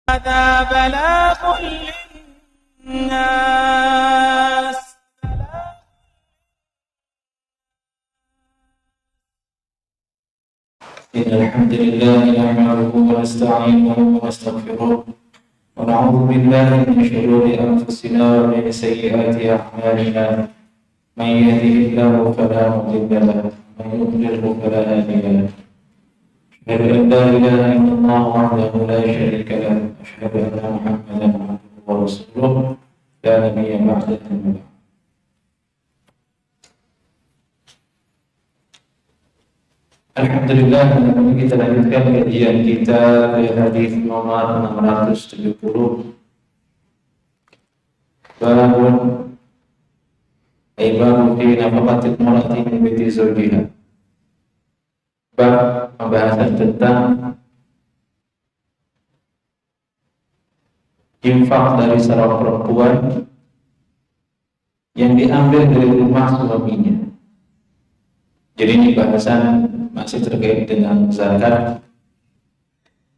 هذا بلاغ للناس إن الحمد لله نحمده ونستعينه ونستغفره ونعوذ بالله من شرور أنفسنا ومن سيئات أعمالنا من يهده الله فلا مضل له ومن يضلل فلا هادي له أشهد أن لا إله إلا الله وحده لا شريك له أشهد أن محمدا عبده ورسوله لا نبي بعده. Alhamdulillah, kita lanjutkan kajian kita dari hadis nomor 670. Babun babu fi nafaqatil mar'ati min baiti zawjiha. Bab pembahasan tentang infak dari seorang perempuan yang diambil dari rumah suaminya. Jadi ini bahasan masih terkait dengan zakat,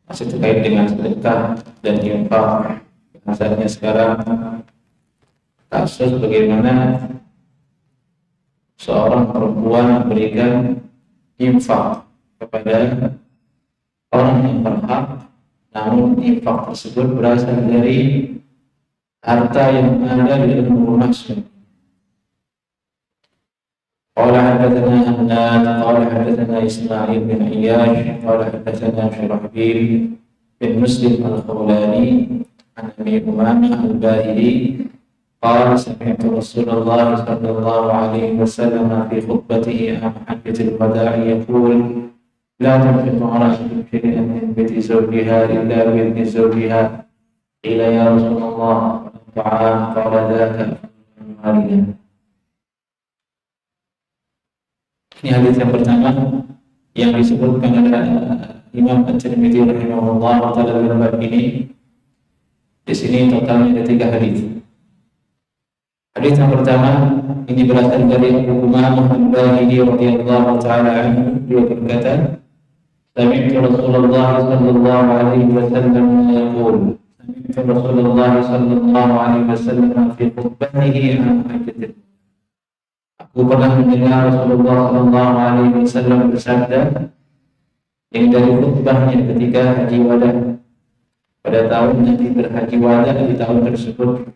masih terkait dengan sedekah dan infak. Bahasanya sekarang kasus bagaimana seorang perempuan memberikan infak kepada orang yang berhak, namun infak tersebut berasal dari harta yang ada di dalam rumah suami. قال حدثنا هناد قال حدثنا إسماعيل بن عياش قال حدثنا شرحبيل بن مسلم الخولاني عن أبي أمامة الباهلي قال سمعت رسول الله صلى الله عليه وسلم في خطبته عن حجة الوداع يقول لا تنفق امرأة شيئا من بيت زوجها إلا بإذن زوجها قيل يا رسول الله الطعام قال ذاك مالها. Ini hadis yang pertama yang disebutkan oleh Imam At-Tirmidzi rahimahullah taala dalam bab ini. Di sini totalnya ada 3 hadis. Hadis yang pertama ini berasal dari Abu Umamah Al-Bahili radhiyallahu taala anhu. Dia berkata, "Sami'tu Rasulullah sallallahu alaihi wasallam yaqul." Sami'tu Rasulullah sallallahu alaihi wasallam fi khutbatihi an hajjatil. Aku pernah mendengar Rasulullah sallallahu alaihi wasallam bersabda yang dari khutbahnya ketika haji wada. Pada tahun Nabi berhaji wada di tahun tersebut,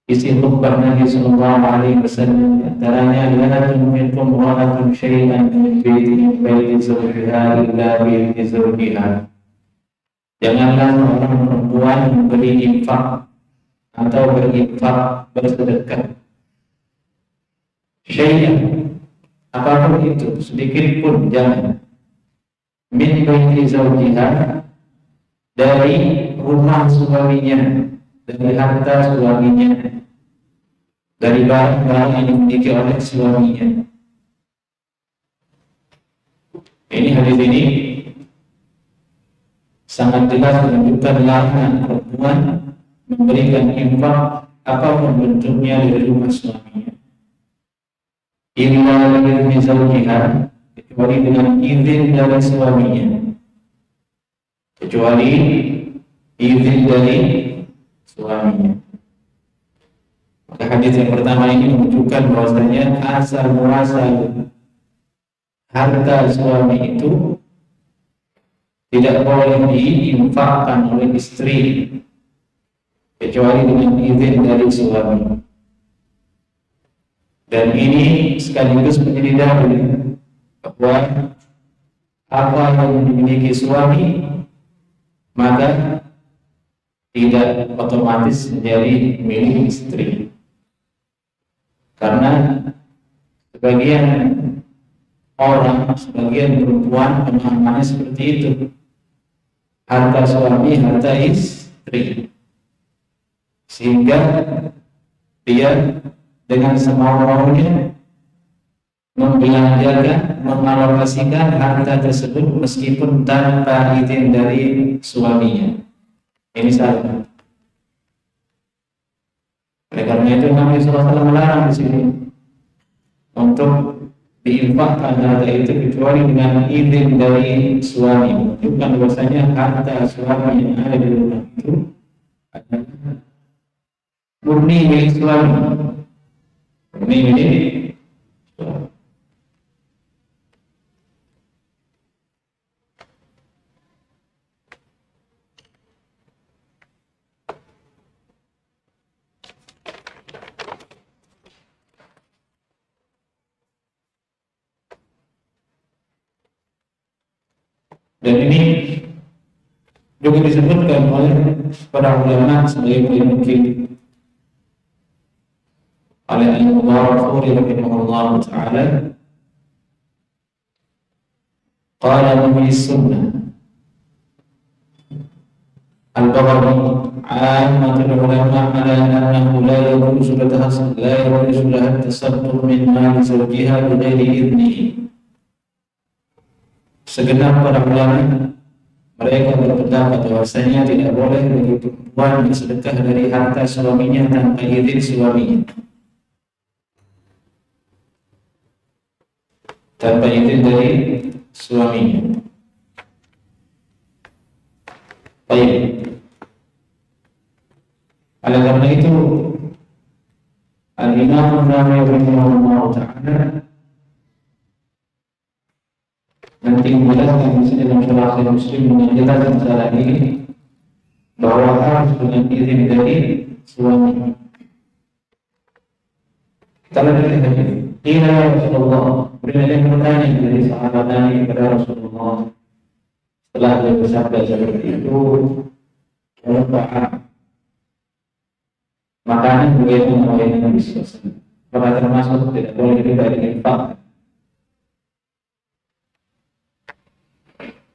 isi khutbah Nabi sallallahu alaihi wasallam antaranya la tunfiqu imra'atun syai'an min baiti zawjiha illa bi idzni zawjiha. Janganlah seorang perempuan memberi infak atau berinfak bersedekah syai'an, apapun itu, sedikit pun jangan, min baiti zawjiha, dari rumah suaminya, dari harta suaminya, dari barang-barang yang dimiliki oleh suaminya. Ini hadis ini sangat jelas menunjukkan larangan perempuan memberikan infak apapun bentuknya dari rumah suaminya. Illa bi'izni zawjiha, kecuali dengan izin dari suaminya. Kecuali izin dari suaminya. Maka hadis yang pertama ini menunjukkan bahwasanya asal muasal harta suami itu tidak boleh diinfakkan oleh istri kecuali dengan izin dari suami. Dan ini sekaligus menjadi dalil bahwa apa yang dimiliki suami maka tidak otomatis menjadi milik istri. Karena sebagian orang, sebagian perempuan pemahamannya seperti itu. Harta suami, harta istri. Sehingga dia dengan semau-maunya membelanjakan, mengalokasikan harta tersebut meskipun tanpa izin dari suaminya. Ini salah. Oleh karena itu Nabi SAW melarang di sini untuk diinfakkan harta itu kecuali dengan izin dari suami, menunjukkan bahwasanya harta suami yang ada di rumah itu adalah murni milik suami, murni milik suami. Dan ini juga disebutkan oleh para ulama sebagai mungkin oleh Al-Mubarakfuri rahimahullah ta'ala qala min sunnah al-Baghawi ammatul ulama ala annahu la yajuzu laha tasadduk min mali zawjiha bi ghairi idnihi. Segenap para ulama mereka berpendapat bahwasanya tidak boleh bagi perempuan bersedekah dari harta suaminya tanpa izin suaminya, tanpa izin dari suaminya. Baik. Oleh karena itu Al-Imam Nawawi rahimahullah ta'ala nanti menjelaskan di sini dalam Syarah Sahih Muslim menjelaskan masalah ini bahwa harus dengan izin dari suami. Kita lihat ini. Ya Rasulullah, berilah bertanya dari sahabat Nabi kepada Rasulullah setelah dia bersabda seperti itu, makanan juga itu namanya Nabi SAW. Karena termasuk tidak boleh diberi infak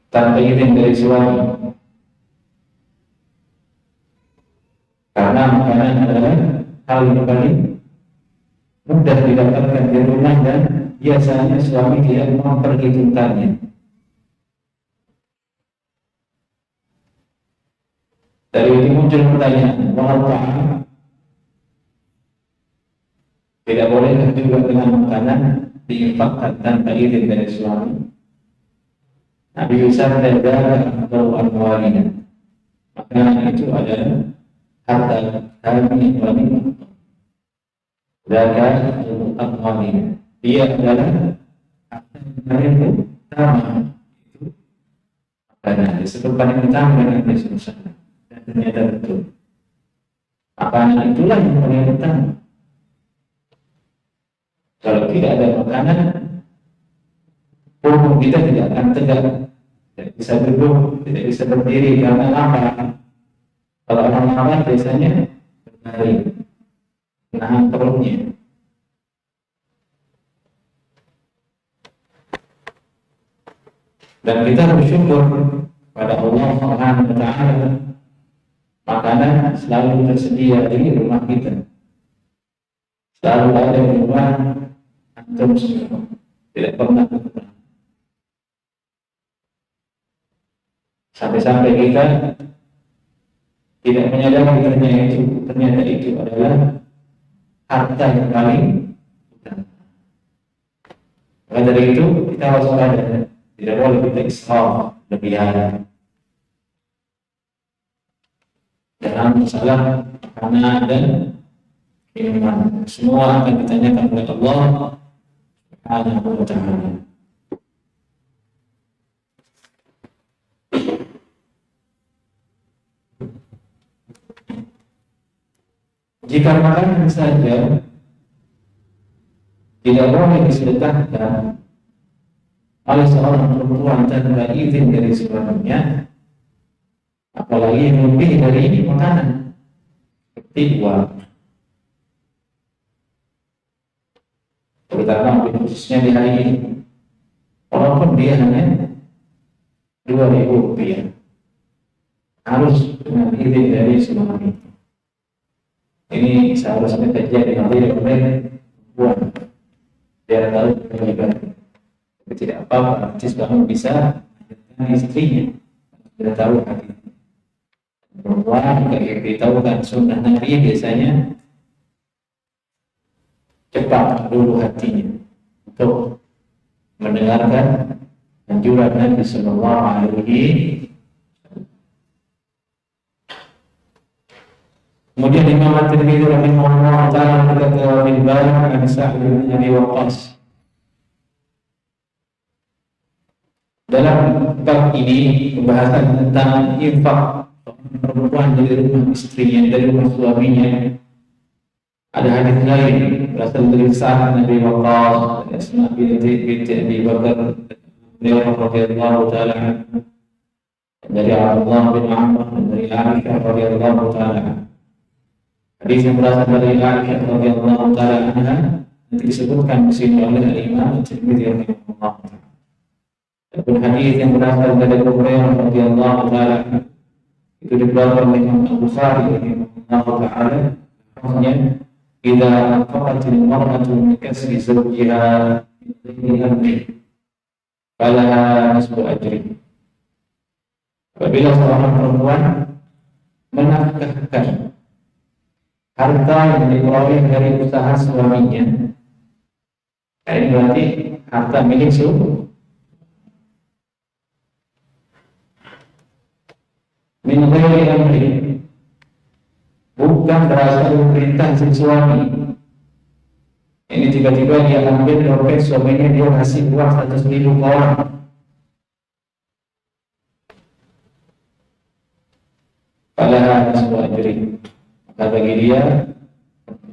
tanpa izin dari suami, karena makanan adalah hal yang paling mudah didapatkan di rumah dan biasanya suami tidak memperhitungkannya. Dari itu muncul pertanyaan, wahai tidak boleh juga dengan makanan diinfakkan tanpa izin dari suami? Nabi bersabda atau amwalina, makanan itu adalah harta kami wanita. Zakat atau amwalina, dia adalah harta yang utama. Itu makanan disebut paling utama dengan Yesus, dan ternyata betul. Makanan itulah yang paling utama. Kalau tidak ada makanan, hukum kita tidak akan tegak, tidak bisa duduk, tidak bisa berdiri. Karena apa? Kalau orang lapar biasanya berbaring, menahan perutnya. Dan kita bersyukur pada Allah Subhanahu wa ta'ala, makanan selalu tersedia di rumah kita, selalu ada di rumah antum semua, tidak pernah berkurang. Sampai-sampai kita tidak menyadari ternyata itu adalah harta yang paling utama. Maka dari itu kita harus sadar, tidak boleh kita israf berlebihan dalam masalah makanan dan minuman. Semua akan ditanyakan oleh Allah Subhanahu wa ta'ala. Jika makanan saja tidak boleh disedekahkan oleh seorang perempuan tanpa izin dari suaminya, apalagi yang lebih dari ini makanan seperti uang, terutama khususnya di hari ini, walaupun dia hanya 2.000 rupiah, harus dengan izin dari suami. Ini seharusnya terjadi oleh perempuan, biar tahu kewajiban. Tapi tidak apa-apa, nanti kamu bisa dengan istrinya, sudah tahu hati. Perempuan jika diberitahukan sunnah Nabi biasanya cepat dulu hatinya untuk mendengarkan anjuran Nabi Sallallahu Alaihi. Kemudian Imam At-Tirmidzi rahimahullah taala berkata fil bab an Sa'd bin Abi Waqqas. Dalam bab ini pembahasan tentang infak perempuan dari rumah istrinya, dari rumah suaminya. Ada hadis lain berasal dari Sa'd bin Abi Waqqas, Asma binti Abi Bakar radhiyallahu taala, dari Abdullah bin Amr, dari Aisyah radhiyallahu taala. Hadis yang berasal dari Aisyah radhiyallahu taala anha disebutkan di sini oleh Imam At-Tirmidzi rahimahullah. Dan hadis yang berasal dari Abu Hurairah radhiyallahu taala itu dikeluarkan oleh Imam Al-Bukhari rahimahullah taala. Maksudnya, "Idza anfaqatil mar'atu min kasbi zawjiha min amri, falaha nisfu ajri." Apabila seorang perempuan menafkahkan harta yang diperoleh dari usaha suaminya, ini berarti harta milik suami. Min ghairi amri, bukan berasal dari perintah si suami. Ini tiba-tiba dia ambil dompet suaminya, dia kasih uang 100.000 ke orang. Falaha nisfu ajri, maka bagi dia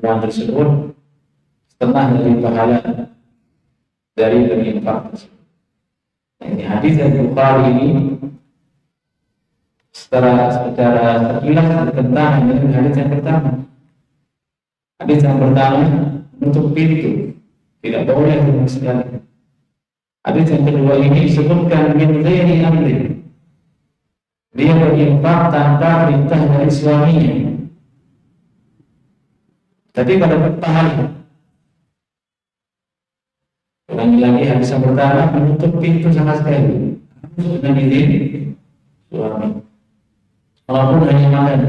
uang tersebut setengah dari pahala dari berinfak tersebut. Ini hadis dari Bukhari ini secara sekilas bertentangan dengan hadis yang pertama. Hadis yang pertama menutup pintu, tidak boleh sama sekali. Hadis yang kedua ini disebutkan min ghairi amri, dia berinfak tanpa perintah dari suaminya. Tapi pada pahala, ulangi lagi, hadis yang pertama menutup pintu sama sekali dengan izin suami, walaupun hanya makan.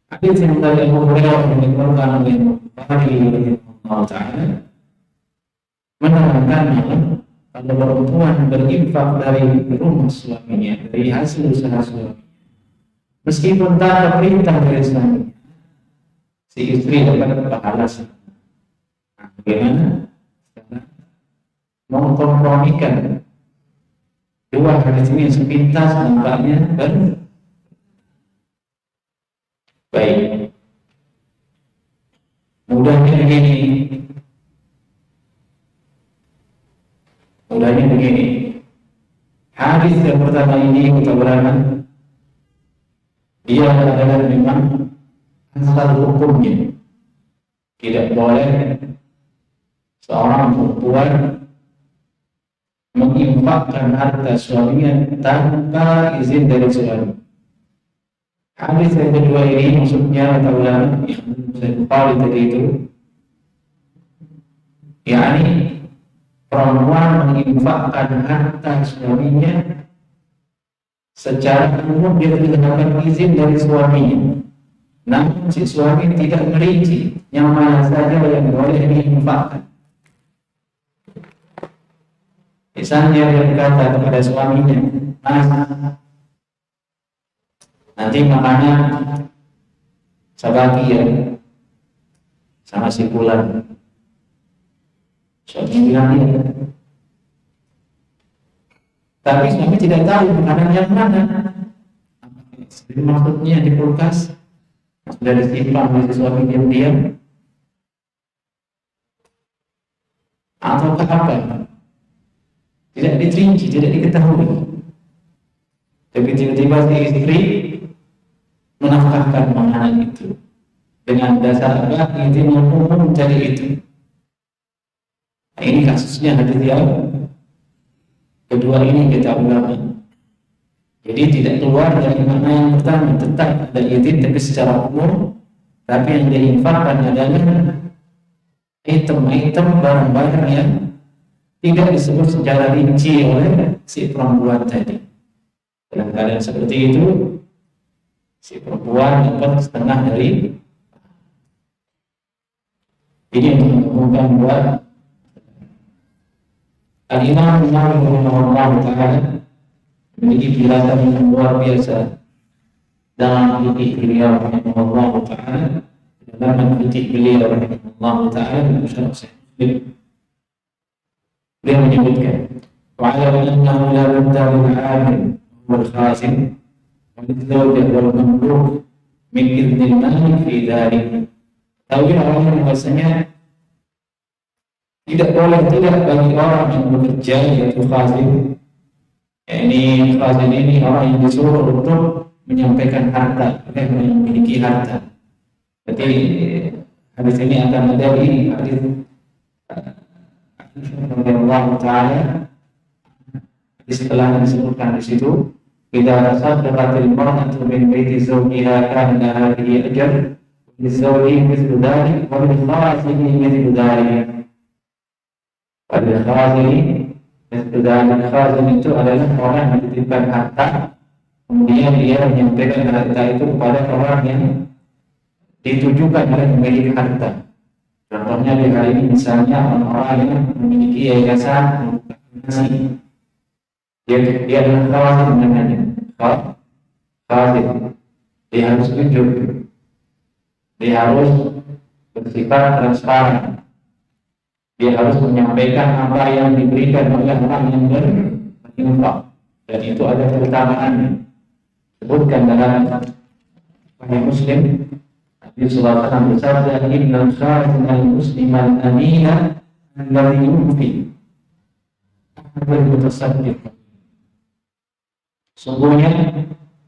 Hadis yang dari Abu Hurairah yang dikeluarkan oleh Bukhari radhiyallahu taala menerangkan kalau perempuan berinfak dari rumah suaminya, dari hasil usaha suaminya, meskipun tanpa perintah dari suami, si istri dapat pahala. Nah, bagaimana mengkompromikan dua hadis ini sepintas nampaknya baik. Mudahnya begini. Hadis yang pertama ini kita berangkat, dia adalah memang asal hukumnya tidak boleh seorang perempuan menginfakkan harta suaminya tanpa izin dari suami. Hadis yang kedua ini maksudnya kata ulama yang saya Bukhari tadi itu, yakni perempuan menginfakkan harta suaminya secara umum dia tidak dapat izin dari suaminya. Namun si suami tidak merinci yang mana saja yang boleh diinfakkan. Misalnya dia berkata kepada suaminya, "Mas, nanti makannya sabaki ya sama si Fulan." Suami bilang iya. Tapi suami tidak tahu makanan yang mana. Maksudnya di kulkas sudah disimpan oleh suami diam-diam, atau apa? Tidak diterinci, tidak diketahui. Tapi tiba-tiba si istri menafkahkan makanan itu dengan dasar apa? Izin yang umum mencari itu. Nah, ini kasusnya hadis yang kedua ini kita ulama. Jadi tidak keluar dari makna yang pertama, tetap ada izin tapi secara umum, tapi yang diinfakkan adalah item-item barang-barang yang tidak disebut secara rinci oleh si perempuan tadi. Dalam keadaan seperti itu, si perempuan dapat setengah dari ini untuk mengumpulkan buat. Al-Imam Nawawi rahimahullah taala memiliki penjelasan yang luar biasa dalam fikih beliau rahimahullah taala, dalam fikih beliau rahimahullah taala dalam syarah Sahih Muslim. Beliau menyebutkan wa'alam annahu la budda lil 'amil wal khazin wal zawjah wal mamluk min idznil malik fi dzalik. Tahu orang bahasanya tidak boleh tidak bagi orang yang bekerja yaitu khazin. Ini khazin ini orang yang disuruh untuk menyampaikan harta, yang memiliki harta. Jadi hadis ini akan menjadi hadis Allah Taala setelah disebutkan di situ, idza tasaddaqatil mar'atu min baiti zawjiha kana hadhihi ajr li zawjihi mithlu dhalik wa lil khazini mithlu dhalik. Pada khazin itu adalah orang yang dititipkan harta, kemudian dia menyampaikan harta itu kepada orang yang ditujukan oleh memiliki harta. Contohnya di hari ini misalnya orang-orang yang memiliki yayasan donasi, dia adalah khazin namanya, khazin. Dia harus jujur, dia harus bersifat transparan. Dia harus menyampaikan apa yang diberikan oleh orang yang berinfak, dan itu ada keutamaannya. Sebutkan dalam Sahih Muslim, Nabi sallallahu alaihi wasallam bersabda, "Innal khazina al-muslimal amina alladhi yunfi wal mutasaddiq." Sungguhnya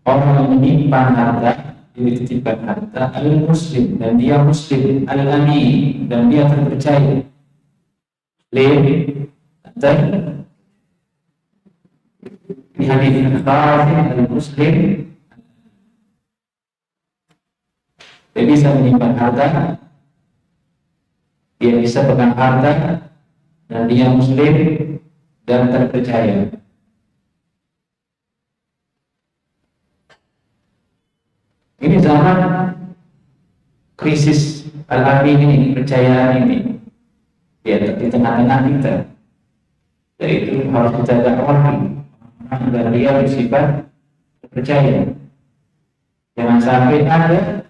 orang yang menyimpan harta, dititipkan harta, al-muslim, dan dia muslim, al-amin, dan dia terpercaya. Dan di hadis al-khazin al-muslim, dia bisa menyimpan harta, dia bisa pegang harta, dan dia muslim dan terpercaya. Ini zaman krisis al-amin ini, kepercayaan ini di tengah-tengah kita. Jadi itu harus kita dakwahi agar dia bersifat percaya. Jangan sampai ada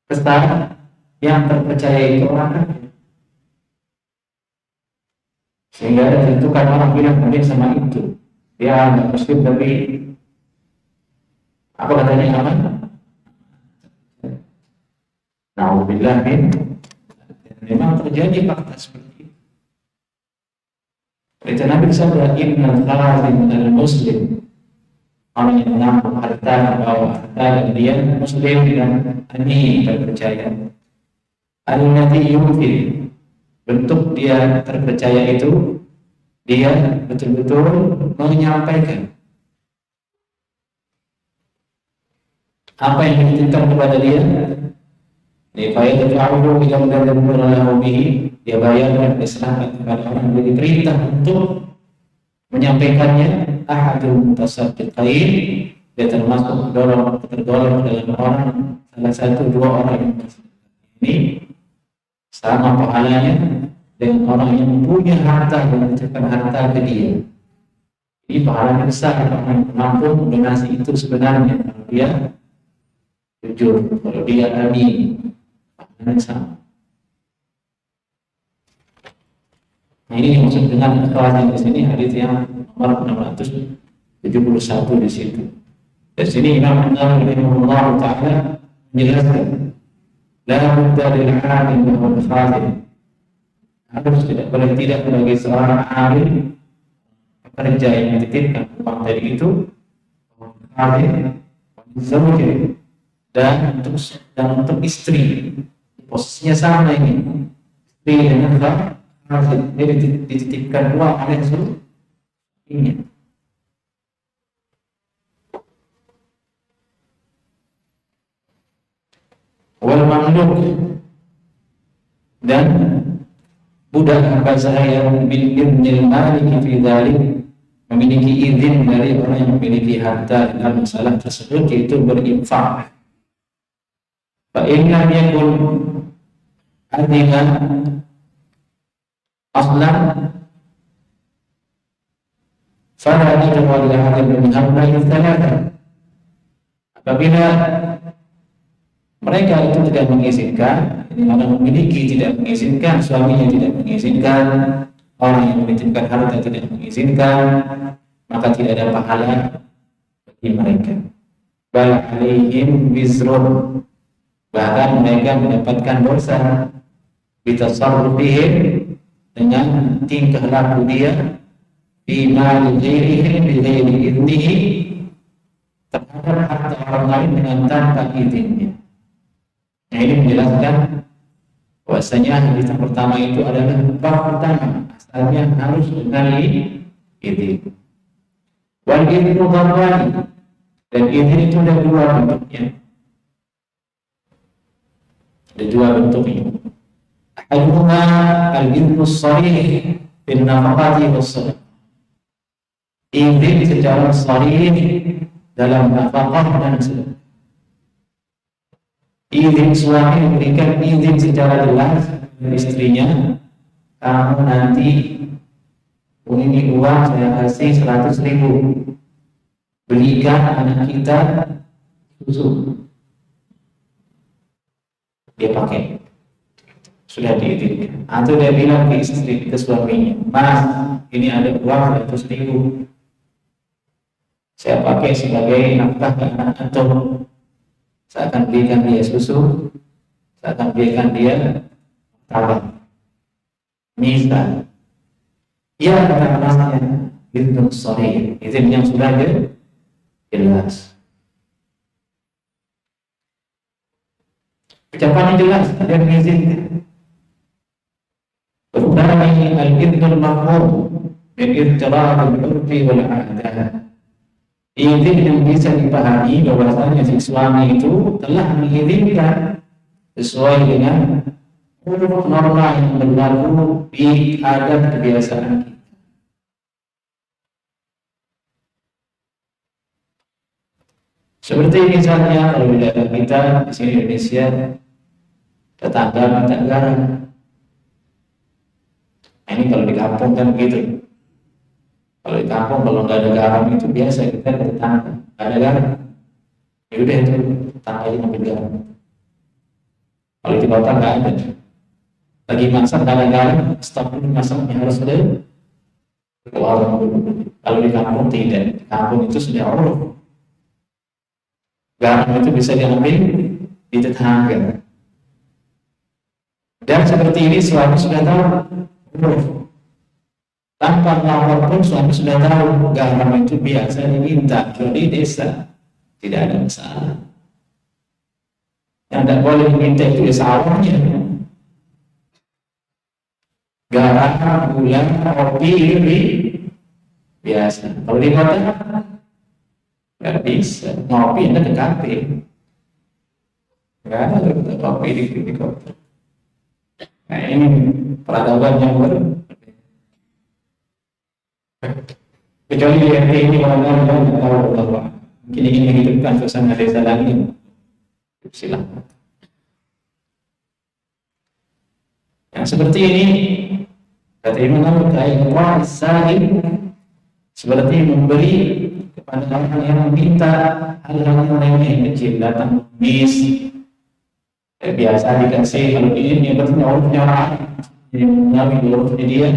kesan yang terpercaya itu orang kafir, sehingga ada tentukan orang bilang mungkin sama itu dia nggak muslim tapi apa katanya aman. Na'udzubillah min. Memang terjadi fakta seperti itu. Oleh Nabi bersabda, "Innal khazin al-muslim", orang yang menampung harta, membawa harta, dan dia muslim dan ini terpercaya. Al-nati yufid, bentuk dia terpercaya itu dia betul-betul menyampaikan apa yang dititipkan kepada dia. Nifaya terjauh kita mendengar bihi, dia bayarkan diserahkan kepada orang yang diperintah untuk menyampaikannya. Ahadul mutasaddiqain, dia termasuk tergolong dalam orang, salah satu dua orang yang ini sama pahalanya dengan orang yang punya harta dan menitipkan harta ke dia. Ini pahalanya besar orang yang mampu donasi itu sebenarnya kalau dia jujur, kalau dia amin. Sama. Nah, ini maksud dengan khazin di sini hadis yang nomor 671 di situ. Di sini Imam An-Nawawi rahimahullah taala menjelaskan la budda lil 'alim wal khazin. Harus tidak boleh tidak bagi seorang alim pekerja yang dititipkan uang tadi itu khazin dan untuk istri. Posisinya sama ini, istri dengan khazin, dia dititipkan uang oleh suaminya. Wal mamluk, dan budak hamba sahaya min idznil malik fi dzalik, memiliki izin dari orang yang memiliki harta dalam masalah tersebut, yaitu berinfak. Fa inna yakun adina aslan, Fala najwa li ahadin min haula'i thalatha. Apabila mereka itu tidak mengizinkan, orang memiliki tidak mengizinkan, suaminya tidak mengizinkan, orang yang menitipkan harta tidak mengizinkan, maka tidak ada pahala bagi mereka. Bal alaihim wizrun, bahkan mereka mendapatkan dosa bitasarrufihim, dengan tingkah laku dia fi mali ghairihim bi ghairi idnihi, terhadap harta orang lain dengan tanpa izinnya. Nah, ini menjelaskan bahwasanya hadis yang pertama itu adalah bab pertama, asalnya harus dengan izin. Wal iznu dharrani, dan izin itu ada dua bentuknya. Ada dua bentuknya. Ahaduhuma al-iznu sharih bin nafaqati was-sadaqah. Izin secara sharih dalam nafkah dan sedekah. Izin suami memberikan izin secara jelas kepada istrinya, kamu nanti ini uang saya kasih 100.000, belikan anak kita susu. Dia pakai, sudah diizinkan. Atau dia bilang ke istri, ke suaminya, Mas, ini ada uang 100.000, saya pakai sebagai nafkah ke anak antum. Saya akan berikan dia susu, saya akan berikan dia tabak. Misal, ya kata masnya, itu sorry, izin yang sudah jelas. Ucapannya jelas, dia mengizinkan. Berubahnya al-idnul mafhum min idtirab al-urfi wal 'adah. Izin yang bisa dipahami bahwasanya si suami itu telah mengizinkan sesuai dengan norma yang berlaku di adat kebiasaan kita. Seperti misalnya kalau di daerah kita di sini Indonesia, tetangga minta garam. Nah, ini kalau di kampung kan begitu. Kalau di kampung kalau nggak ada garam itu biasa, kita ke tetangga, nggak ada garam, ya udah itu tetangga aja ngambil garam. Kalau di kota nggak ada, lagi masak nggak ada garam, stop dulu masaknya, harus ada ke warung dulu. Kalau di kampung tidak, di kampung itu sudah uruf, garam itu bisa diambil di tetangga. Dan seperti ini suami sudah tahu uruf. Tanpa lapor pun suami sudah tahu garam itu biasa diminta. Kalau di desa tidak ada masalah. Yang tidak boleh diminta itu di sawahnya. Garam, gula, kopi, biasa. Kalau di kota nggak bisa. Ngopi ada di kafe. Nggak ada kopi di kota. Nah, ini peradaban yang baru. Kecuali di RT ini orang-orang yang tahu bahwa mungkin ingin menghidupkan suasana desa lagi, silakan. Yang seperti ini kata Imam Nawawi, seperti memberi kepada orang yang meminta hal-hal yang kecil, datang bis, biasa dikasih. Kalau ini berarti urufnya orang, jadi mengambil urufnya dia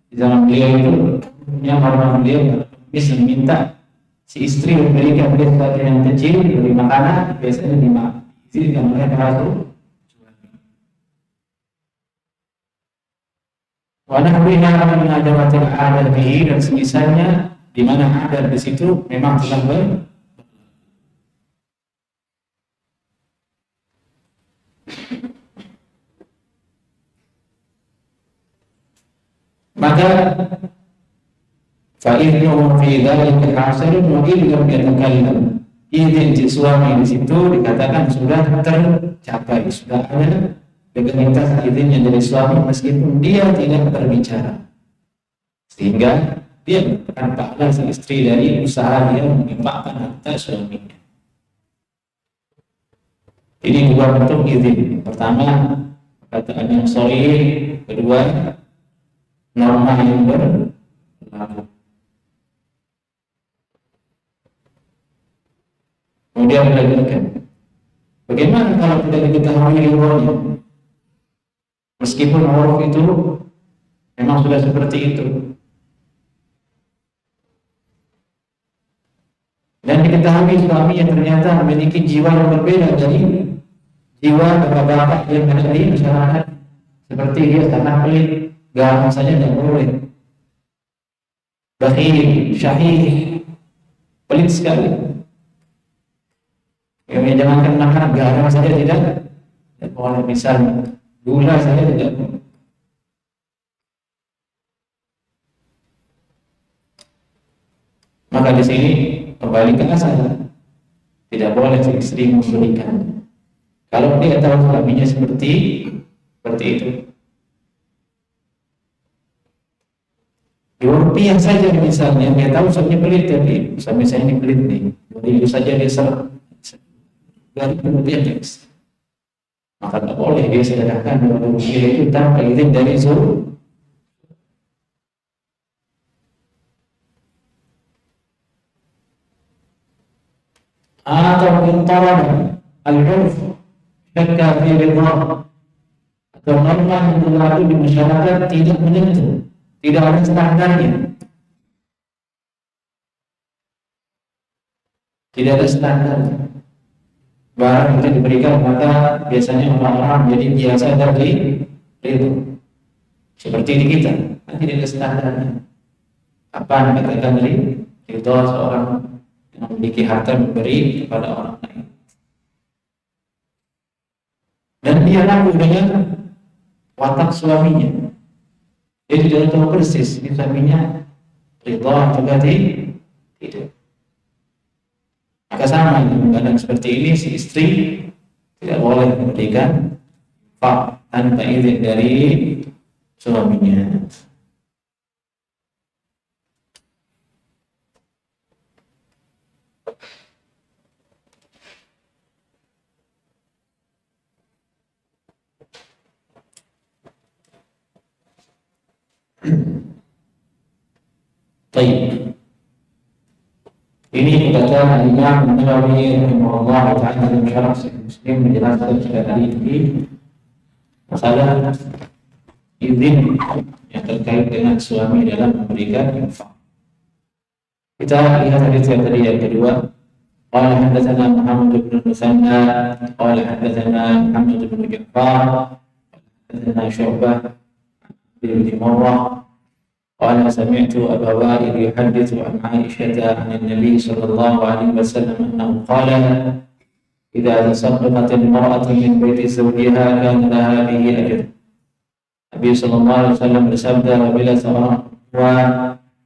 di zaman beliau itu. Yang orang beliau bisa meminta si istri memberikan dia sesuatu yang kecil, beri makanan, biasanya diizinkan mereka harus. Wadah bina mengajarkan adat bihi, dan semisalnya di mana adat di situ memang telah maka fa'idnuhu fi dzalika hasilun wa illam yatakallam. Izin si suami di situ dikatakan sudah tercapai, sudah ada legalitas izinnya dari suami meskipun dia tidak berbicara, sehingga dia mendapatkan pahala si istri dari usaha dia menginfakkan harta suaminya. Ini dua bentuk izin. Pertama, perkataan yang sahih. Kedua, norma yang berlaku. kemudian dilahirkan. Bagaimana kalau tidak diketahui riwayatnya? Meskipun huruf itu memang sudah seperti itu, dan diketahui suami yang ternyata memiliki jiwa yang berbeda dari jiwa bapak-bapak yang ada di masyarakat, seperti dia sangat pelit, garam saja tidak boleh, bakhil, syahih, pelit sekali. Yang jangankan makan garam saja tidak boleh, misalnya gula saja tidak boleh. Maka di sini kembali ke asal, tidak boleh istri memberikan. Kalau dia tahu suaminya seperti itu, Rupiah saja misalnya, dia tahu suaminya pelit, tapi suami saya ini pelit nih, 2.000 saja dia serap, 2.000 rupiah dia bisa. Maka tidak boleh dia sedekahkan 2.000 rupiah itu tanpa izin dari suami. Atau intarah al-urf syakka fi ridha, atau norma yang berlaku di masyarakat tidak menentu, tidak ada standarnya, tidak ada standarnya. Barang itu diberikan maka biasanya orang-orang jadi biasa dari itu, seperti di kita, tidak ada standarnya. Apa yang dikatakan dari itu seorang yang memiliki harta memberi kepada orang lain, dan dia laku dengan watak suaminya. Dia tidak tahu persis ini suaminya ridha atau tidak. Maka sama dengan keadaan seperti ini, si istri tidak boleh memberikan infak tanpa izin dari suaminya. Baik. Ini kata Imam Nawawi rahimahullah taala dalam syarah Sahih Muslim menjelaskan sekali ini masalah izin yang terkait dengan suami dalam memberikan infak. Kita lihat hadis yang tadi yang kedua. Qala hadatsana Muhammad bin Musanna, qala hadatsana Muhammad bin Ja'far, hadatsana Syu'bah bin Murrah. قال سمعت أبا وائل يحدث عن عائشة عن النبي صلى الله عليه وسلم أنه قال إذا تصدقت المرأة من بيت زوجها كان لها به أجر. Nabi sallallahu alaihi wasallam bersabda, apabila seorang perempuan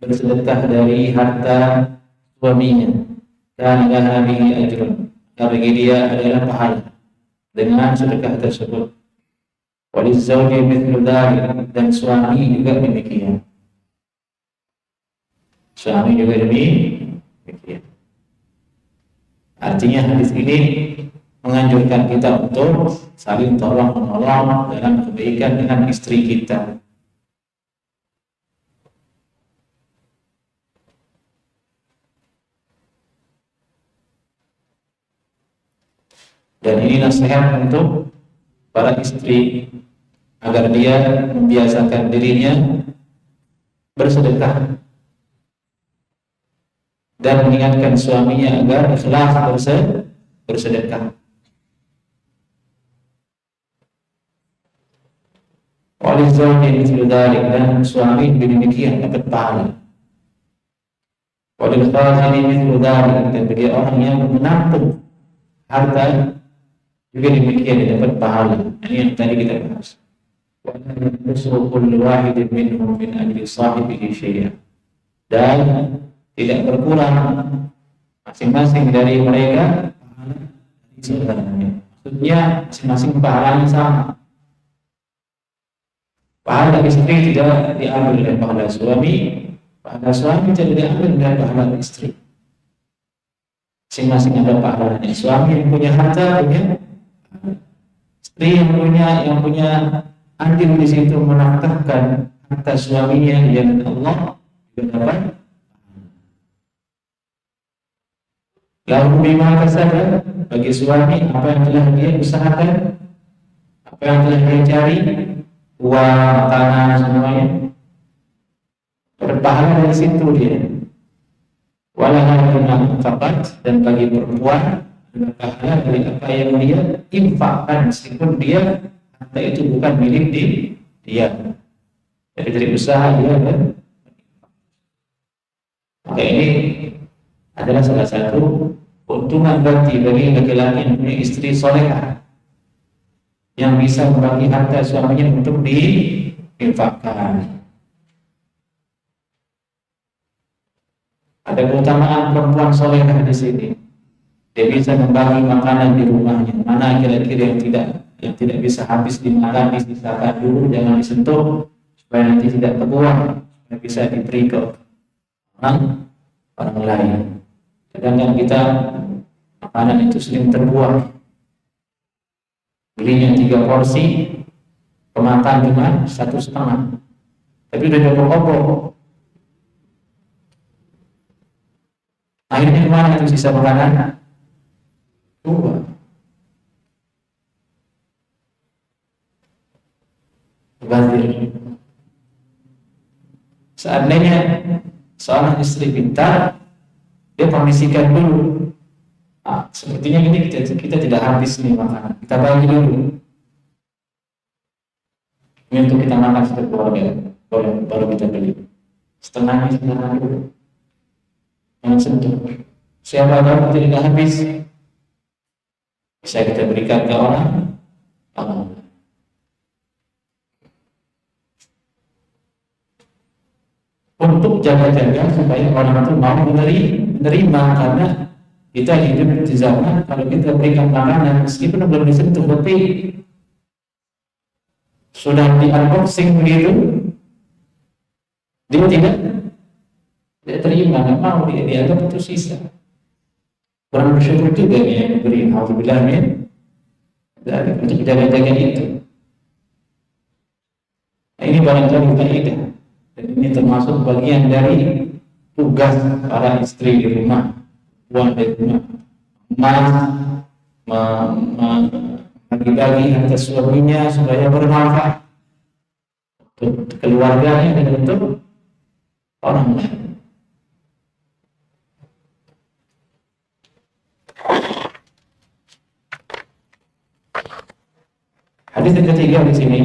bersedekah dari harta suaminya, kana laha bihi ajrun, bagi dia adalah pahala dengan sedekah tersebut. Walizawji mithlu dzalik, dan suami juga demikian. Suami juga demikian. Artinya hadis ini menganjurkan kita untuk saling tolong menolong dalam kebaikan dengan istri kita. Dan ini nasihat untuk para istri agar dia membiasakan dirinya bersedekah dan mengingatkan suaminya agar ikhlas bersedekah. Oleh zawji mithlu dzalik, dan suami demikian dapat pahala. Oleh khazini mithlu dzalik, dan bagi orang yang menampung harta juga demikian dapat pahala. Ini yang tadi kita bahas. Wa la yusru kullu wahidin minhum min ajli sahibihi syai'an, dan tidak berkurang masing-masing dari mereka pahala dari saudaranya. Maksudnya masing-masing pahalanya sama. Pahala istri tidak diambil dari pahala suami, pahala suami tidak diambil dari pahala istri. Masing-masing ada pahalanya. Suami yang punya harta punya, istri yang punya andil di situ menafkahkan harta suaminya dengan Allah juga dapat. Lahu bima kasaba, bagi suami apa yang telah dia usahakan, apa yang telah dia cari, uang, makanan, semuanya berpahala dari situ dia. Walaha bima infaqat, dan bagi perempuan berpahala dari apa yang dia infakkan, meskipun dia harta itu bukan milik dia. Jadi dari usaha dia kan. Maka ini adalah salah satu keuntungan bagi laki-laki yang punya istri solehah, yang bisa membagi harta suaminya untuk diinfakkan. Ada keutamaan perempuan solehah di sini. Dia bisa membagi makanan di rumahnya. Mana kira-kira yang tidak bisa habis dimakan, disisakan dulu, jangan disentuh supaya nanti tidak terbuang, supaya bisa diberi ke orang lain. Sedangkan kita makanan itu sering terbuang. Belinya 3 porsi, pemakan cuma 1,5, tapi udah dobok-dobok. Akhirnya kemana itu sisa makanan? 2. Bazir. Seandainya seorang istri pintar, dia permisikan dulu. Sepertinya ini kita tidak habis nih makanan, kita bagi dulu. Ini untuk kita makan satu keluarga, baru kita beli. Setengahnya dulu. Jangan sentuh. Siapa tahu tidak habis, bisa kita berikan ke orang. Untuk jaga-jaga supaya orang itu mau menerima, karena kita hidup di zaman kalau kita berikan makanan meskipun belum disentuh tapi sudah di unboxing begitu, dia tidak terima, nggak mau, dia dianggap itu sisa. Kurang bersyukur juga dia yang diberi. Alhamdulillah dari untuk jaga-jaga itu. Nah, ini barangkali kaidah. Dan ini termasuk bagian dari tugas para istri di rumah, puan di rumah, bagi-bagi harta suaminya supaya bermanfaat untuk keluarganya dan untuk orang lain. Hadis yang ketiga di sini.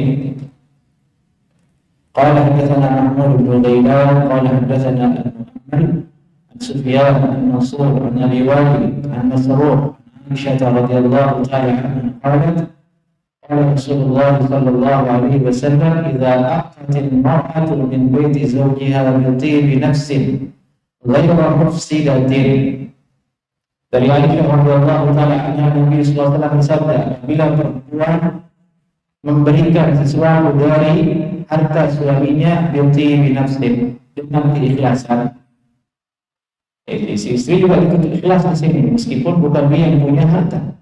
Qala hadatsana Mahmud bin Ghailan qala hadatsana Muhammad an Sufyan an Mansur an Abi Wa'il an Masruq an Aisyah radhiyallahu ta'ala anha qalat qala Rasulullah sallallahu alaihi wasallam idza aqat al-mar'atu min baiti zawjiha bi tibi nafsin ghayra mufsidatin. Dari Aisyah radhiyallahu ta'ala anha, Nabi sallallahu alaihi wasallam bersabda, bila perempuan memberikan sesuatu dari harta suaminya binti binafsin dengan keikhlasan. Si istri juga ikut ikhlas di sini, meskipun bukan dia yang punya harta,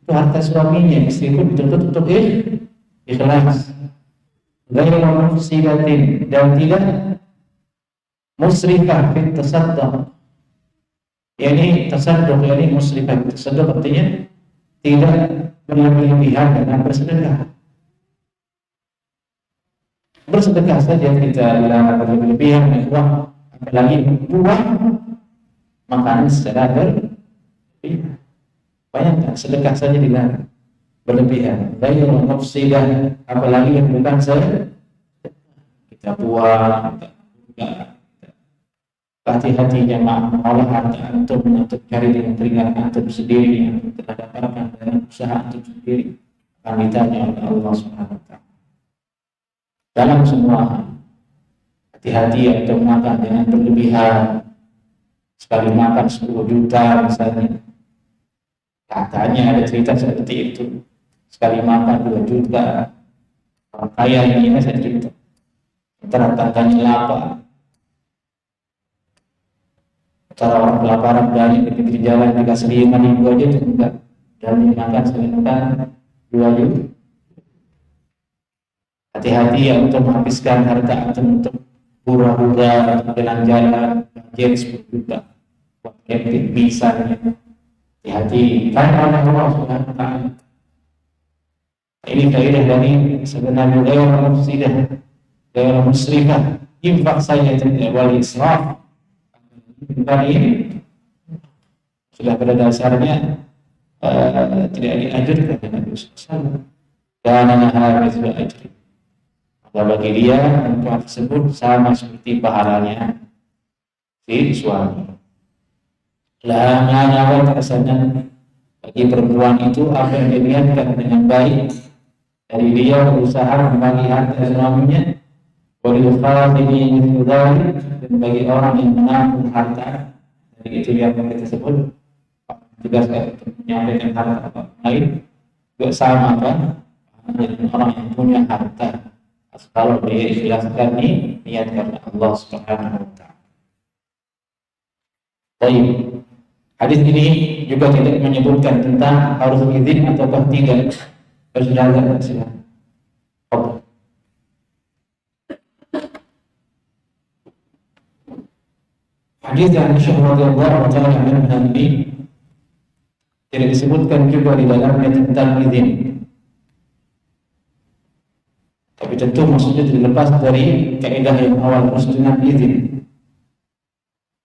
itu harta suaminya, meskipun dituntut untuk ikhlas. Ghairu mufsidatin, dan tidak musrifah fit tasadduq. Yani tasadduq, yani musrifah fit tasadduq artinya tidak berlebihan dalam bersedekah. Bersedekah saja kita dilarang berlebihan, apalagi buang makanan secara berlebihan. Bayangkan, sedekah saja dilarang berlebihan. Ghairu mufsidah, apalagi yang bukan sedekah. Kita buang, kita hati-hati jemaah mengolah harta antum untuk cari dengan keringat antum sendiri yang telah dapatkan dengan usaha antum sendiri, akan ditanya oleh Allah Subhanahu wa Ta'ala. Dalam semua hati-hati untuk makan dengan berlebihan. Sekali makan 10 juta misalnya, katanya ada cerita seperti itu. Sekali makan 2 juta, orang kaya ini saya cerita, antara tangganya lapar, antara orang kelaparan dari di jalan dikasih 5.000 aja itu enggak, dan dimakan sekali makan 2 juta. Hati-hati ya untuk menghabiskan harta untuk hura-hura, untuk jalan-jalan, budget 10 juta buat camping misalnya, Hati-hati, tanya oleh Allah Subhanahu wa Ta'ala. Ini faedah dari sebenarnya gaya mufsidah, gaya musrifah. Infak saja tidak boleh israf. Bukan ini sudah pada dasarnya tidak dianjurkan dengan Rasulullah. Dan harus ajri. Maka bagi dia infak tersebut sama seperti pahalanya si suami. Lahan terkesan bagi perempuan itu apa yang dilihatkan dengan baik dari dia berusaha membagi harta suaminya, dan bagi orang yang menanggung harta dari itu yang kita sebut juga menyampaikan harta atau lain juga sama kan dengan orang yang punya harta kalau dia ikhlaskan niat karena Allah Subhanahu wa Ta'ala. Baik. Hadis ini juga tidak menyebutkan tentang harus izin ataukah tidak. Persilakan. Hadis yang radhiyallahu ta'ala anha ini tidak disebutkan juga di dalamnya tentang izin. Tapi tentu maksudnya tidak lepas dari kaidah yang awal maksudnya izin.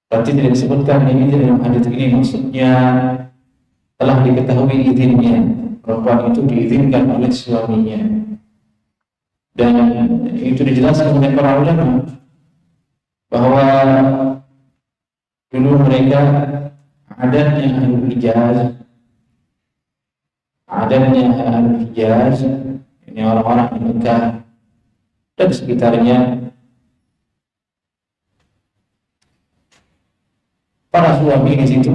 Berarti tidak disebutkan ini dalam hadis ini maksudnya telah diketahui izinnya, perempuan itu diizinkan oleh suaminya, dan itu dijelaskan oleh para ulama bahwa dulu mereka adatnya ahlul Hijaz ini orang-orang di Mekah dan sekitarnya. Para suami di situ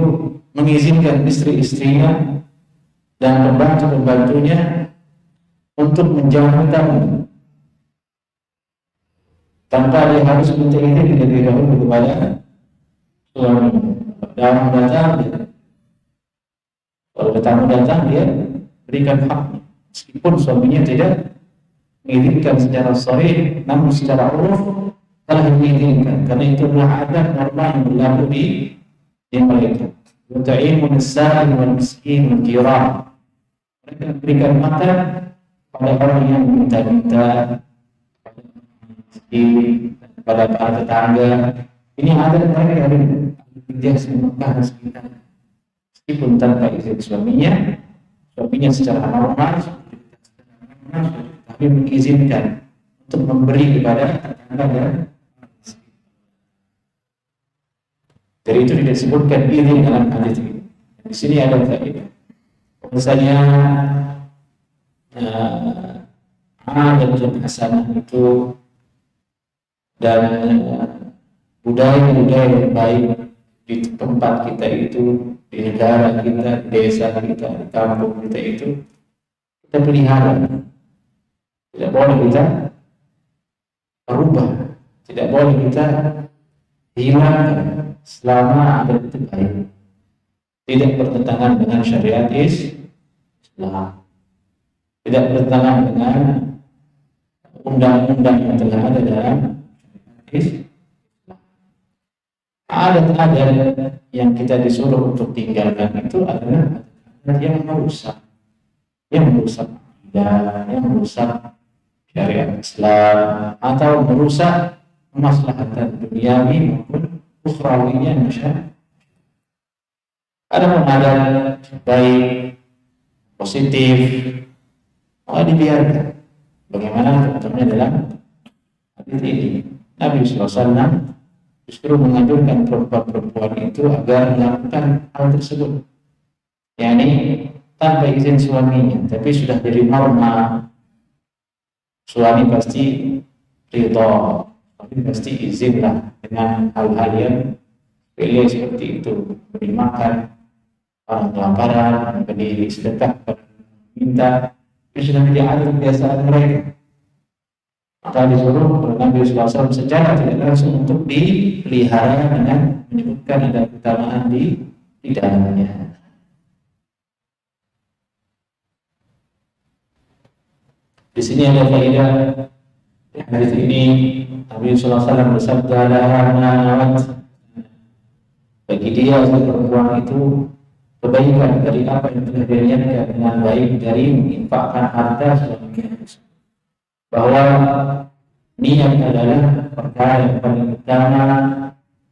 mengizinkan istri-istrinya dan pembantu-pembantunya untuk menjamu tamu tanpa dia harus minta izin terlebih dahulu kepada suami. Tamu datang, kalau tamu datang dia berikan hak, meskipun suaminya tidak mengizinkan secara sahih, namun secara uruf telah diizinkan karena itu adalah adat normal yang berlaku di mereka. Yut'imun as-sa'il wal miskin wal jiran. Mereka berikan makan pada orang yang minta-minta, pada para tetangga. Ini ada mereka dari dia Mekah sekitar. Meskipun tanpa izin suaminya secara normal tapi mengizinkan untuk memberi kepada tetangga dan dari itu tidak disebutkan izin dalam hadis ini. Di sini ada faedah. Misalnya adat hasanah itu dan budaya-budaya yang baik di tempat kita itu, di negara kita, di desa kita, di kampung kita itu kita pelihara. Tidak boleh kita berubah, tidak boleh kita hilangkan selama adat itu baik, tidak bertentangan dengan syariat Islam, tidak bertentangan dengan undang-undang yang telah ada dalam Islam. Adat-adat yang kita disuruh untuk tinggalkan itu adalah adat yang merusak akidah, yang merusak syariat Islam, atau merusak kemaslahatan duniawi maupun ukhrawiynya masyarakat. Ada adat baik, positif, mau dibiarkan. Bagaimana contohnya dalam hadis ini, Nabi SAW justru menganjurkan perempuan-perempuan itu agar melakukan hal tersebut, yakni tanpa izin suaminya, tapi sudah jadi norma. Suami pasti ridho, tapi pasti izinlah dengan hal-hal yang pilih seperti itu, beri makan orang kelaparan, beri sedekah minta, itu sudah menjadi adat kebiasaan mereka. Maka disuruh Nabi SAW secara tidak langsung untuk dipelihara dengan menyebutkan ada keutamaan di dalamnya. Di sini ada faedah. Di hadis ini Nabi SAW bersabda, bagi dia perempuan itu kebaikan dari apa yang telah diniatkan dengan baik dari menginfakkan harta suaminya, bahwa niat adalah perkara yang paling utama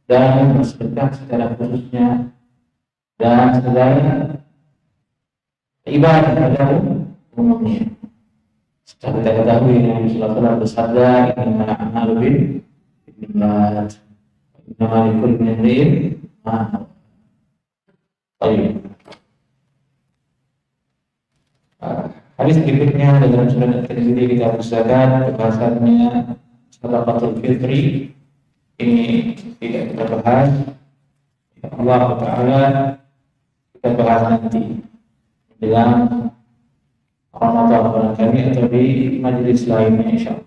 dan bersedekah secara khususnya dan segala ibadah pada umumnya. Setelah kita ketahui Nabi Sallallahu Alaihi Wasallam bersabda, "Innamal a'malu binniyat, innamal likulli imri'in ma nawa." Baik. Hadis berikutnya dalam surat At-Tirmidzi kitab zakat, pembahasannya sedekahul fitri. Ini tidak kita bahas. Allah Taala kita bahas nanti dalam Ramadan barangkali atau di majelis lainnya, insyaallah.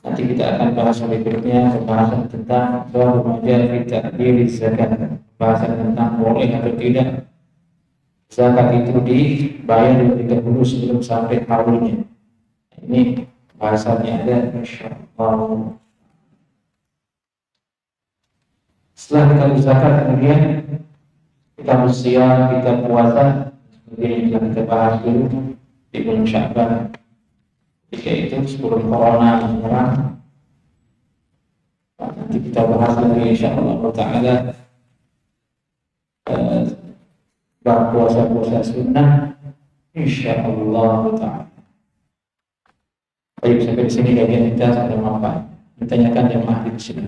Nanti kita akan bahas berikutnya pembahasan tentang bahwa wajib ta'dil zakat, pembahasan tentang boleh atau tidak zakat itu dibayar lebih dahulu sebelum sampai haulnya. Ini bahasannya ada, insyaallah. Setelah kita zakat, kemudian kita bersiap, kita puasa, kemudian yang kita bahas dulu di bulan Sya'ban. Jika itu sebelum corona menyerang, nanti kita bahas lagi insyaallah ta'ala bab puasa-puasa sunnah insyaallah ta'ala. Baik, sampai di sini kajian kita sudah manfaat. Ditanyakan yang ahli sini.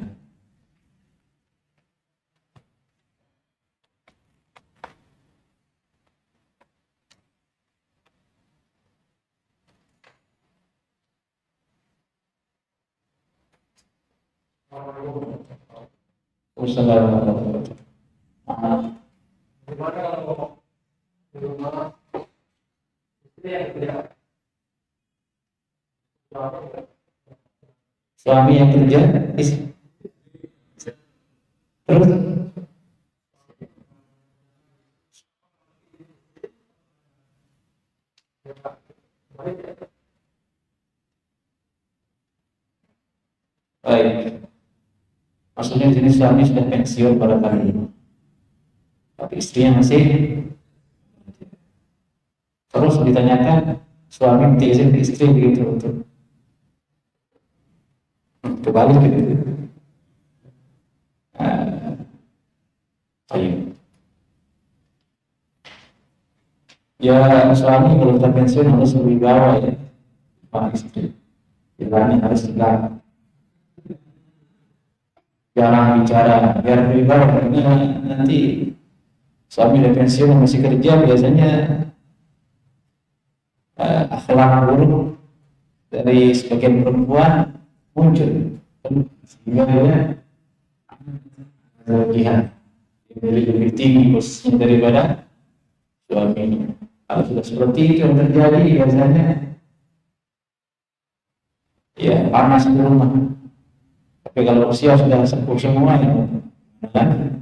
Wassalamualaikum warahmatullahi wabarakatuh. Suami yang kerja, istri terus baik. Maksudnya jenis suami sudah pensiun pada kali ini, tapi istrinya masih. Terus ditanyakan suami minta izin ke istri begitu untuk kembali gitu. Ya suami kalau sudah pensiun harus berwibawa ya, Pak istri. Jalannya harus tegak. Jangan bicara biar berwibawa, karena nanti suami udah pensiun masih kerja biasanya akhlak buruk dari sebagian perempuan muncul, sehingga dia kelebihan lebih tinggi posisinya daripada suaminya. Kalau sudah seperti itu yang terjadi biasanya ya panas di rumah. Tapi kalau usia sudah sepuh semua ya, kan?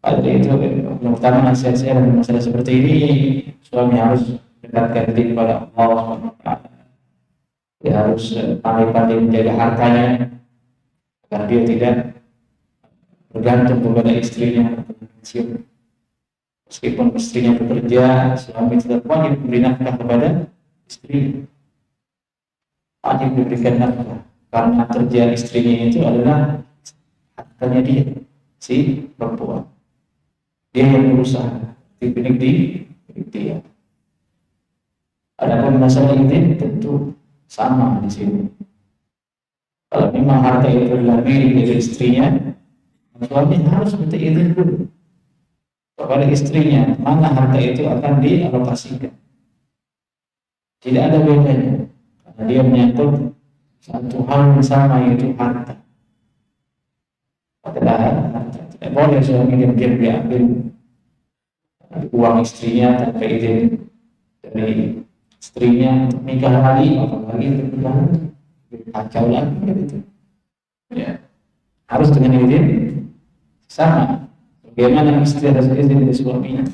Pada itu yang pertama nasihat saya dalam masalah seperti ini, suami harus dekatkan diri kepada Allah SWT. Dia harus pandai-pandai menjaga hartanya agar dia tidak bergantung kepada istrinya. Meskipun istrinya bekerja, suami tetap wajib memberi nafkah kepada istri. Wajib memberikan nafkah. Karena kerja istrinya itu adalah hartanya dia, si perempuan. Dia yang berusaha, milik dia. Adapun masalah ini tentu sama di sini. Kalau memang harta itu adalah milik dari istrinya, suami harus minta izin dulu kepada istrinya, mana harta itu akan dialokasikan. Tidak ada bedanya, karena dia menyangkut satu hal yang sama, yaitu harta. Padahal harta tidak boleh suami diam-diam diambil uang istrinya tanpa izin dari istrinya untuk nikah lagi, apalagi untuk nikah lagi, kacau lagi gitu. Ya, harus dengan izin sama. Bagaimana istri harus izin dari suaminya,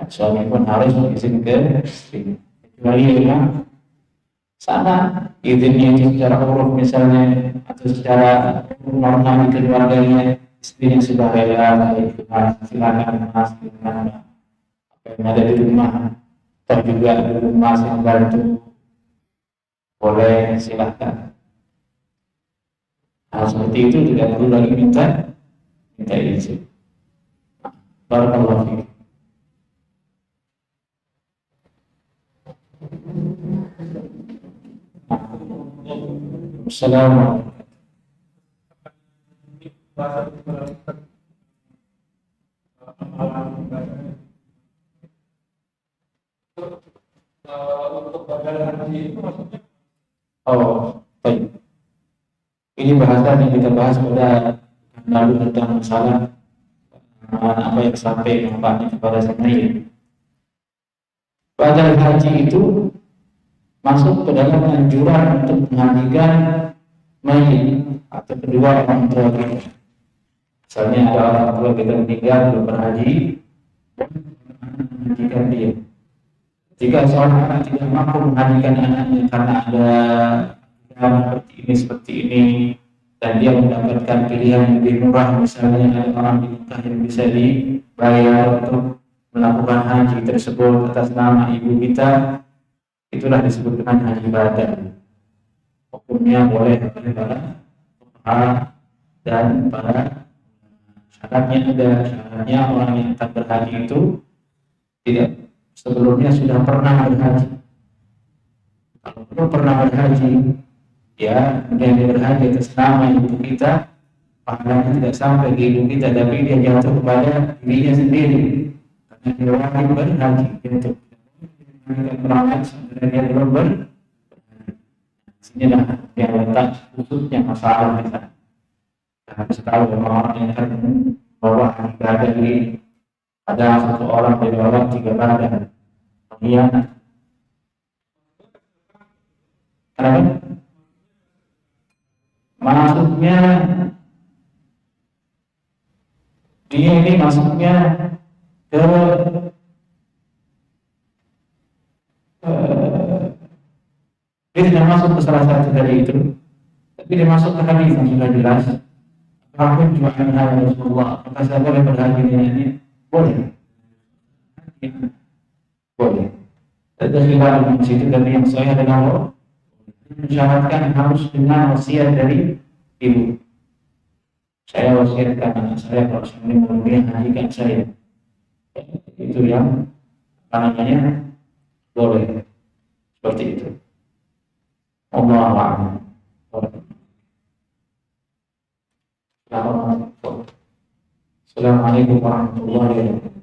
suami pun harus izin ke istri. Kecuali memang sama izinnya itu secara uruf misalnya atau secara normal di keluarganya istrinya sudah rela, silakan mas, silakan apa yang ada di rumah atau juga di rumah yang bantu, boleh silakan. Hal seperti itu tidak perlu lagi minta izin. Barakallahu fiik. Assalamualaikum. Oh, baik. Ini bahasan yang kita bahas pada lalu tentang masalah apa yang sampai manfaatnya kepada santri. Pada haji itu masuk ke dalam anjuran untuk menghajikan mayit atau kedua orang tua kita. Misalnya ada orang tua kita meninggal belum berhaji, menghajikan dia. Jika seorang anak tidak mampu menghajikan anaknya karena ada seperti ini dan dia mendapatkan pilihan yang lebih murah, misalnya ada orang di Mekah yang bisa dibayar untuk melakukan haji tersebut atas nama ibu kita, itulah disebut dengan haji badan. Hukumnya boleh para dan para syaratnya orang yang tak berhaji itu tidak sebelumnya sudah pernah berhaji. Kalau belum pernah berhaji, ya kemudian dia berhaji atas nama ibu kita, pahalanya tidak sampai ke ibu kita, tapi dia jatuh kepada dirinya sendiri karena dia wajib berhaji. Jatuh berangkat sebenarnya dia belum berhaji. Sini dah yang letak khususnya masalah kita. Harus tahu orang yang akan membawa ibadah ini. Ada satu orang dari orang 3 badan pengkhianat. Kenapa? Maksudnya dia ini masuknya ke dia tidak masuk ke salah satu dari itu, tapi dia masuk ke hadis yang sudah jelas. Apapun jualan hal Rasulullah, apakah saya boleh berhaji dengan ini? Boleh. Boleh. Ada khilaf di situ dari yang saya dengar mensyaratkan harus dengan wasiat dari ibu. Saya wasiatkan anak saya kalau saya kemudian hajikan saya. Itu yang namanya boleh seperti itu. Allahu a'lam. Assalamualaikum warahmatullahi wabarakatuh.